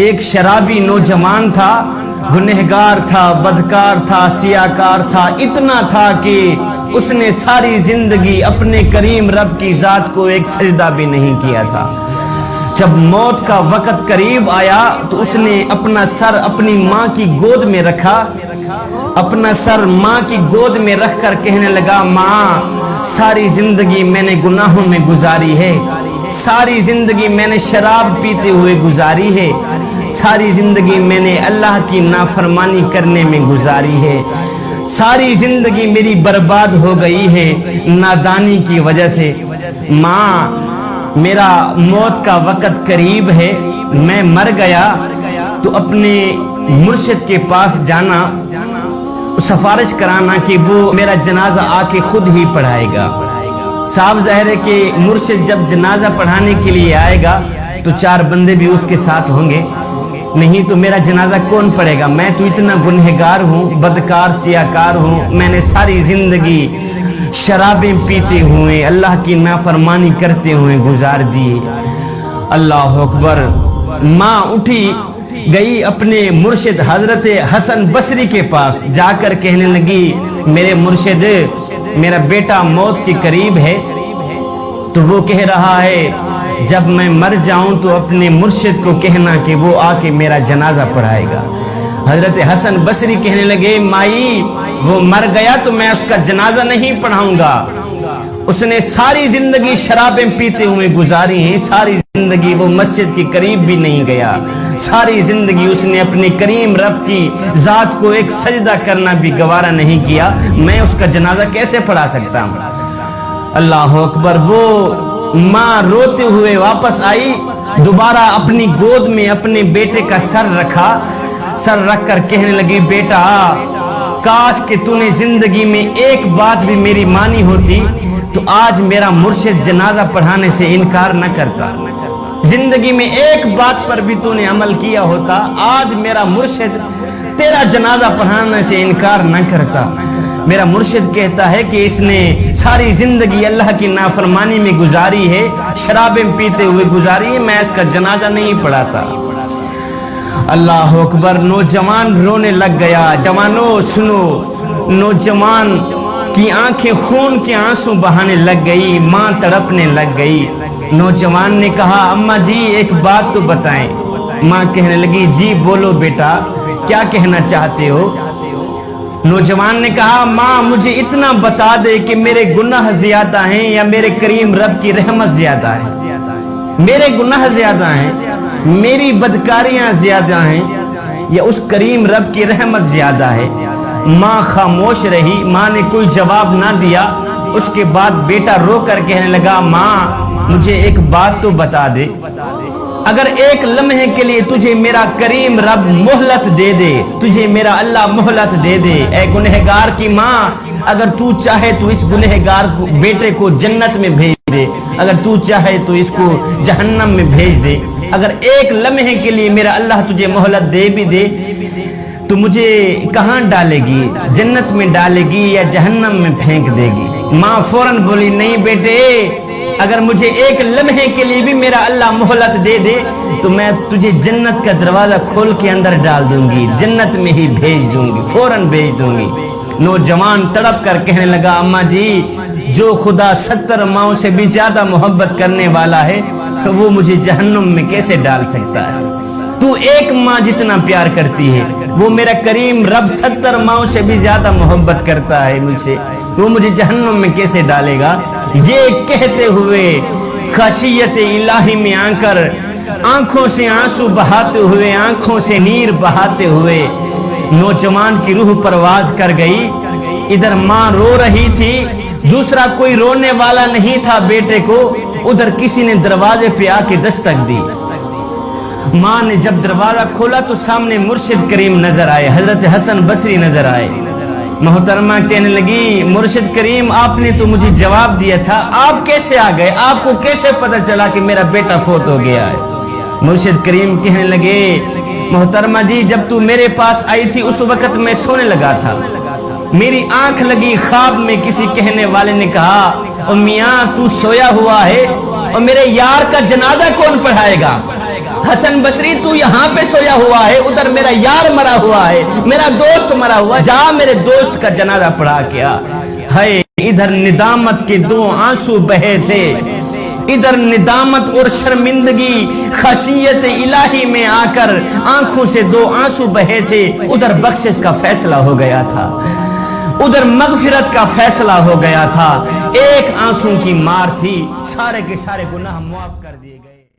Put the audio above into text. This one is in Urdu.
ایک شرابی نوجوان تھا، گنہگار تھا، بدکار تھا، سیاکار تھا، اتنا تھا کہ اس نے ساری زندگی اپنے کریم رب کی ذات کو ایک سجدہ بھی نہیں کیا تھا۔ جب موت کا وقت قریب آیا تو اس نے اپنا سر اپنی ماں کی گود میں رکھا، اپنا سر ماں کی گود میں رکھ کر کہنے لگا، ماں ساری زندگی میں نے گناہوں میں گزاری ہے، ساری زندگی میں نے شراب پیتے ہوئے گزاری ہے، ساری زندگی میں نے اللہ کی نافرمانی کرنے میں گزاری ہے، ساری زندگی میری برباد ہو گئی ہے نادانی کی وجہ سے۔ ماں میرا موت کا وقت قریب ہے، میں مر گیا تو اپنے مرشد کے پاس جانا، سفارش کرانا کہ وہ میرا جنازہ آ کے خود ہی پڑھائے گا۔ صاحب ظاہر ہے کہ مرشد جب جنازہ پڑھانے کے لیے آئے گا تو 4 بندے بھی اس کے ساتھ ہوں گے، نہیں تو میرا جنازہ کون پڑھے گا؟ میں تو اتنا گنہگار ہوں، بدکار سیاکار ہوں، میں نے ساری زندگی شرابیں پیتے ہوئے اللہ کی نافرمانی کرتے ہوئے گزار دی۔ اللہ اکبر۔ ماں اٹھی گئی اپنے مرشد حضرت حسن بصری کے پاس، جا کر کہنے لگی، میرے مرشد میرا بیٹا موت کے قریب ہے، تو وہ کہہ رہا ہے جب میں مر جاؤں تو اپنے مرشد کو کہنا کہ وہ آ کے میرا جنازہ پڑھائے گا۔ حضرت حسن بصری کہنے لگے، مائی وہ مر گیا تو میں اس کا جنازہ نہیں پڑھاؤں گا، اس نے ساری زندگی شرابیں پیتے ہوئے گزاری ہیں، ساری زندگی وہ مسجد کے قریب بھی نہیں گیا، ساری زندگی اس نے اپنے کریم رب کی ذات کو ایک سجدہ کرنا بھی گوارا نہیں کیا، میں اس کا جنازہ کیسے پڑھا سکتا ہوں؟ اللہ اکبر۔ وہ ماں روتے ہوئے واپس آئی، دوبارہ اپنی گود میں اپنے بیٹے کا سر رکھا، سر رکھ کر کہنے لگی، بیٹا کاش کہ تو نے زندگی میں ایک بات بھی میری مانی ہوتی تو آج میرا مرشد جنازہ پڑھانے سے انکار نہ کرتا، زندگی میں ایک بات پر بھی تو نے عمل کیا ہوتا، آج میرا مرشد تیرا جنازہ پڑھانے سے انکار نہ کرتا۔ میرا مرشد کہتا ہے کہ اس نے ساری زندگی اللہ کی نافرمانی میں گزاری ہے، شرابیں پیتے ہوئے گزاری ہے، میں اس کا جنازہ نہیں پڑھاتا۔ اللہ اکبر۔ نوجوان رونے لگ گیا۔ جوانوں سنو، نوجوان کی آنکھیں خون کے آنسو بہانے لگ گئی، ماں تڑپنے لگ گئی۔ نوجوان نے کہا، اماں جی ایک بات تو بتائیں۔ ماں کہنے لگی، جی بولو بیٹا، کیا کہنا چاہتے ہو؟ نوجوان نے کہا، ماں مجھے اتنا بتا دے کہ میرے گناہ زیادہ ہیں یا میرے کریم رب کی رحمت زیادہ ہے؟ میرے گناہ زیادہ ہیں، میری بدکاریاں زیادہ ہیں، یا اس کریم رب کی رحمت زیادہ ہے؟ ماں خاموش رہی، ماں نے کوئی جواب نہ دیا۔ اس کے بعد بیٹا رو کر کہنے لگا، ماں مجھے ایک بات تو بتا دے، اگر ایک لمحے کے لیے تجھے میرا کریم رب مہلت دے دے، تجھے میرا اللہ مہلت دے دے، اے گنہگار کی ماں، اگر تو چاہے تو اس گنہگار بیٹے کو جنت میں بھیج دے، اگر تو چاہے تو اس کو جہنم میں بھیج دے، اگر ایک لمحے کے لیے میرا اللہ تجھے مہلت دے بھی دے تو مجھے کہاں ڈالے گی؟ جنت میں ڈالے گی یا جہنم میں پھینک دے گی؟ ماں فوراً بولی، نہیں بیٹے، اگر مجھے ایک لمحے کے لیے بھی میرا اللہ مہلت دے دے تو میں تجھے جنت کا دروازہ کھول کے اندر ڈال دوں گی، جنت میں ہی بھیج دوں گی، فوراً بھیج دوں گی۔ نوجوان تڑپ کر کہنے لگا، اماں جی جو خدا 70 ماؤں سے بھی زیادہ محبت کرنے والا ہے وہ مجھے جہنم میں کیسے ڈال سکتا ہے؟ تو ایک ماں جتنا پیار کرتی ہے، وہ میرا کریم رب 70 ماؤں سے بھی زیادہ محبت کرتا ہے مجھ سے، وہ مجھے جہنم میں کیسے ڈالے گا؟ یہ کہتے ہوئے خشیت الہی میں آ کر آنکھوں سے آنسو بہاتے ہوئے، آنکھوں سے نیر بہاتے ہوئے نوجوان کی روح پرواز کر گئی۔ ادھر ماں رو رہی تھی، دوسرا کوئی رونے والا نہیں تھا بیٹے کو، ادھر کسی نے دروازے پہ آ کے دستک دی۔ ماں نے جب دروازہ کھولا تو سامنے مرشد کریم نظر آئے، حضرت حسن بصری نظر آئے۔ محترمہ کہنے لگی، مرشد کریم آپ نے تو مجھے جواب دیا تھا، آپ کیسے آ گئے؟ آپ کو کیسے پتہ چلا کہ میرا بیٹا فوت ہو گیا ہے؟ مرشد کریم کہنے لگے، محترمہ جی جب تو میرے پاس آئی تھی اس وقت میں سونے لگا تھا، میری آنکھ لگی، خواب میں کسی کہنے والے نے کہا، میاں تو سویا ہوا ہے اور میرے یار کا جنازہ کون پڑھائے گا؟ حسن بصری تو یہاں پہ سویا ہوا ہے، ادھر میرا یار مرا ہوا ہے، میرا دوست مرا ہوا ہے، جا میرے دوست کا جنازہ پڑھا کیا ہے۔ ادھر ندامت کے 2 آنسو بہے تھے، ادھر ندامت اور شرمندگی خشیت الہی میں آ کر آنکھوں سے 2 آنسو بہے تھے، ادھر بخشش کا فیصلہ ہو گیا تھا، ادھر مغفرت کا فیصلہ ہو گیا تھا۔ ایک آنسو کی مار تھی، سارے کے سارے گناہ معاف کر دیے گئے۔